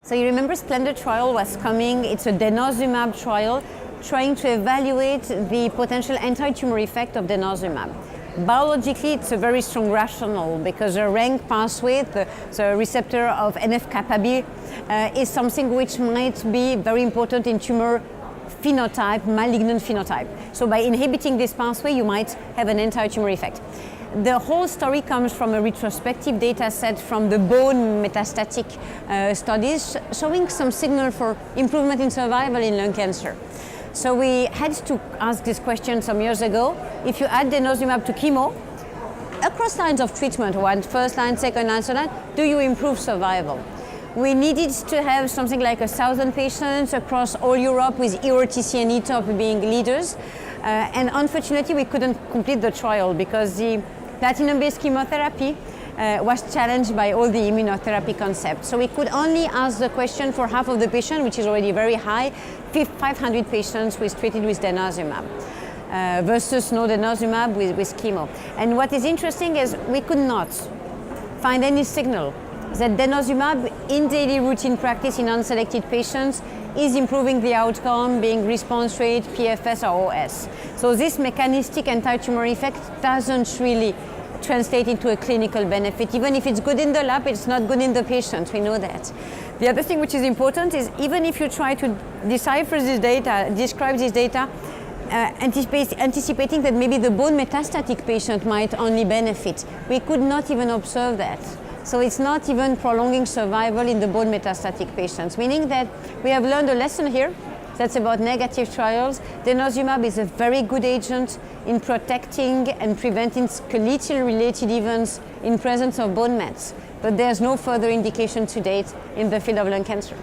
So you remember SPLENDOUR trial was coming. It's a Denosumab trial trying to evaluate the potential anti-tumor effect of Denosumab. Biologically, it's a very strong rationale because the rank pathway, the receptor of NF-kappa-B, is something which might be very important in tumor phenotype, malignant phenotype. So by inhibiting this pathway, you might have an anti-tumor effect. The whole story comes from a retrospective data set from the bone metastatic studies showing some signal for improvement in survival in lung cancer. So we had to ask this question some years ago. If you add Denosumab to chemo, across lines of treatment, first line, second line, third line, do you improve survival? We needed to have something like 1,000 patients across all Europe with EORTC and ETOP being leaders. And unfortunately, we couldn't complete the trial because the platinum-based chemotherapy was challenged by all the immunotherapy concepts. So we could only ask the question for half of the patient, which is already very high, 500 patients treated with Denosumab versus no Denosumab with chemo. And what is interesting is we could not find any signal that Denosumab in daily routine practice in unselected patients is improving the outcome, being response rate, PFS or OS. So this mechanistic anti-tumor effect doesn't really translate into a clinical benefit. Even if it's good in the lab, it's not good in the patient, we know that. The other thing which is important is even if you try to decipher this data, describe this data, anticipating that maybe the bone metastatic patient might only benefit, we could not even observe that. So it's not even prolonging survival in the bone metastatic patients, meaning that we have learned a lesson here that's about negative trials. Denosumab is a very good agent in protecting and preventing skeletal related events in presence of bone mets, but there's no further indication to date in the field of lung cancer.